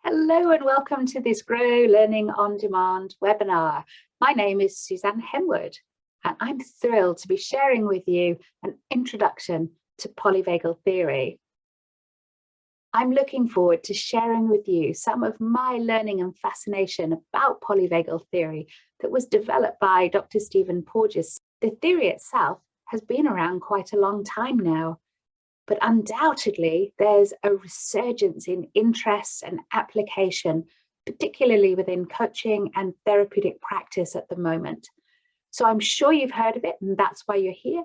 Hello and welcome to this Grow Learning on Demand webinar. My name is Suzanne Henwood and I'm thrilled to be sharing with you an introduction to polyvagal theory. I'm looking forward to sharing with you some of my learning and fascination about polyvagal theory that was developed by Dr. Stephen Porges. The theory itself has been around quite a long time now, but undoubtedly there's a resurgence in interest and application, particularly within coaching and therapeutic practice at the moment. So I'm sure you've heard of it and that's why you're here.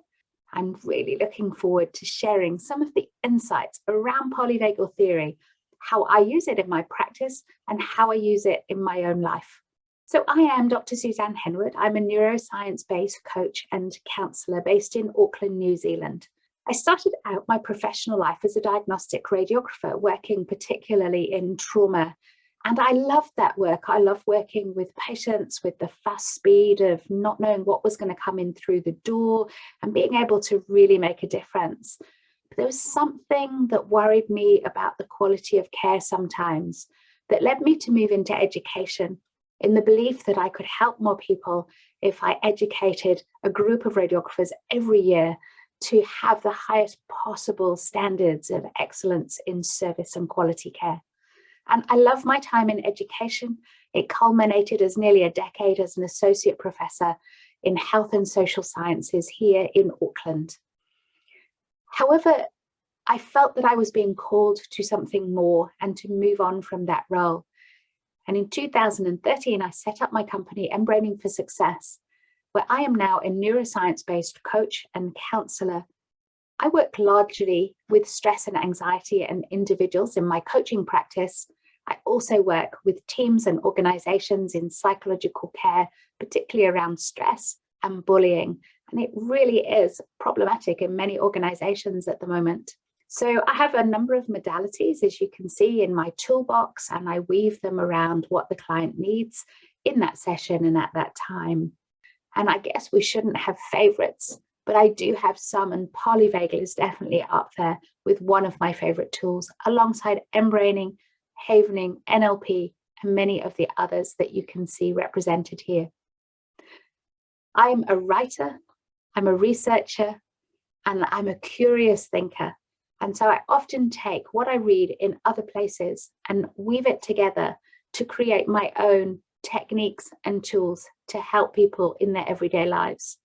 I'm really looking forward to sharing some of the insights around polyvagal theory, how I use it in my practice and how I use it in my own life. So I am Dr. Suzanne Henwood. I'm a neuroscience-based coach and counsellor based in Auckland, New Zealand. I started out my professional life as a diagnostic radiographer, working particularly in trauma. And I loved that work. I love working with patients with the fast speed of not knowing what was going to come in through the door and being able to really make a difference. But there was something that worried me about the quality of care sometimes that led me to move into education in the belief that I could help more people if I educated a group of radiographers every year to have the highest possible standards of excellence in service and quality care. And I love my time in education. It culminated as nearly a decade as an associate professor in health and social sciences here in Auckland. However, I felt that I was being called to something more and to move on from that role. And in 2013, I set up my company, Embraining for Success, where I am now a neuroscience-based coach and counsellor. I work largely with stress and anxiety and individuals in my coaching practice. I also work with teams and organisations in psychological care, particularly around stress and bullying. And it really is problematic in many organisations at the moment. So I have a number of modalities, as you can see in my toolbox, and I weave them around what the client needs in that session and at that time. And I guess we shouldn't have favorites, but I do have some, and polyvagal is definitely up there with one of my favorite tools, alongside embraining, havening, NLP, and many of the others that you can see represented here. I'm a writer, I'm a researcher, and I'm a curious thinker. And so I often take what I read in other places and weave it together to create my own techniques and tools to help people in their everyday lives.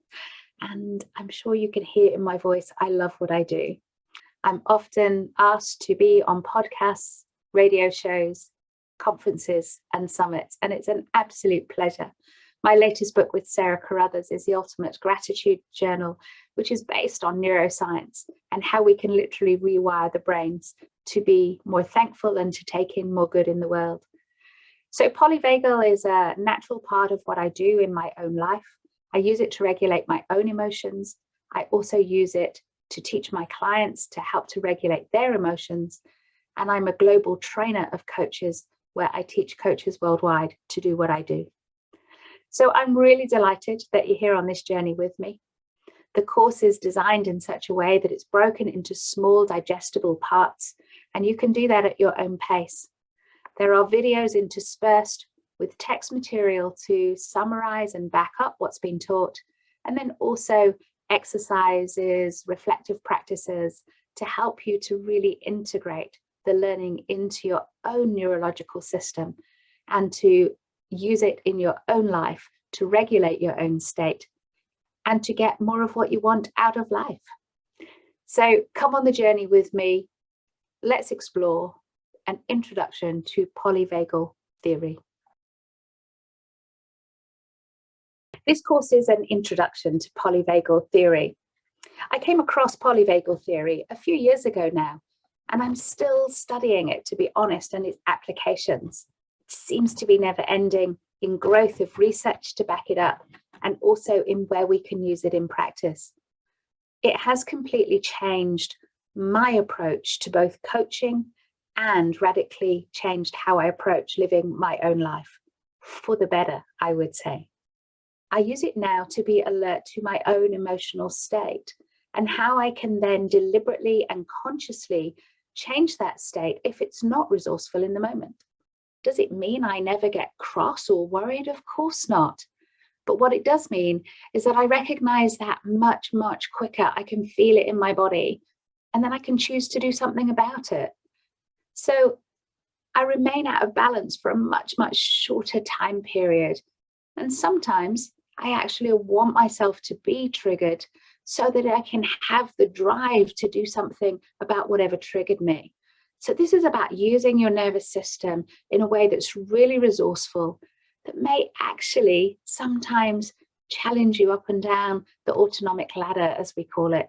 And I'm sure you can hear in my voice, I love what I do. I'm often asked to be on podcasts, radio shows, conferences, and summits, and it's an absolute pleasure. My latest book with Sarah Carruthers is The Ultimate Gratitude Journal, which is based on neuroscience and how we can literally rewire the brains to be more thankful and to take in more good in the world. So polyvagal is a natural part of what I do in my own life. I use it to regulate my own emotions. I also use it to teach my clients to help to regulate their emotions. And I'm a global trainer of coaches where I teach coaches worldwide to do what I do. So I'm really delighted that you're here on this journey with me. The course is designed in such a way that it's broken into small digestible parts, and you can do that at your own pace. There are videos interspersed with text material to summarize and back up what's been taught, and then also exercises, reflective practices to help you to really integrate the learning into your own neurological system and to use it in your own life to regulate your own state and to get more of what you want out of life. So come on the journey with me. Let's explore an introduction to polyvagal theory. This course is an introduction to polyvagal theory. I came across polyvagal theory a few years ago now, and I'm still studying it, to be honest, and its applications. It seems to be never ending in growth of research to back it up, and also in where we can use it in practice. It has completely changed my approach to both coaching and radically changed how I approach living my own life, for the better, I would say. I use it now to be alert to my own emotional state and how I can then deliberately and consciously change that state if it's not resourceful in the moment. Does it mean I never get cross or worried? Of course not. But what it does mean is that I recognize that much, much quicker. I can feel it in my body, and then I can choose to do something about it. So I remain out of balance for a much, much shorter time period. And sometimes I actually want myself to be triggered so that I can have the drive to do something about whatever triggered me. So this is about using your nervous system in a way that's really resourceful, that may actually sometimes challenge you up and down the autonomic ladder, as we call it.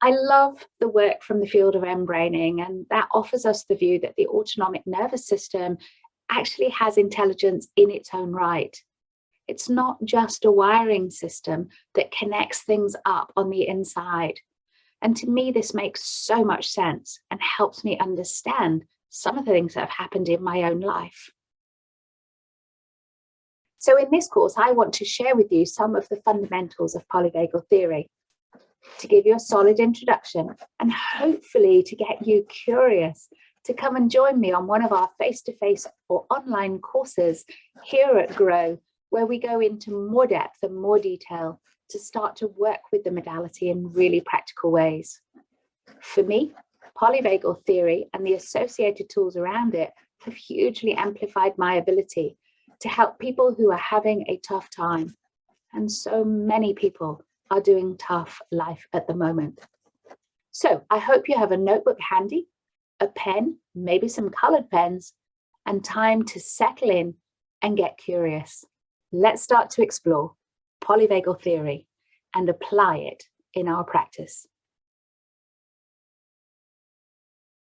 I love the work from the field of embraining, and that offers us the view that the autonomic nervous system actually has intelligence in its own right. It's not just a wiring system that connects things up on the inside. And to me, this makes so much sense and helps me understand some of the things that have happened in my own life. So in this course, I want to share with you some of the fundamentals of polyvagal theory to give you a solid introduction and hopefully to get you curious to come and join me on one of our face-to-face or online courses here at Grow, where we go into more depth and more detail to start to work with the modality in really practical ways. For me, polyvagal theory and the associated tools around it have hugely amplified my ability to help people who are having a tough time. And so many people are doing tough life at the moment. So I hope you have a notebook handy, a pen, maybe some colored pens, and time to settle in and get curious. Let's start to explore polyvagal theory and apply it in our practice.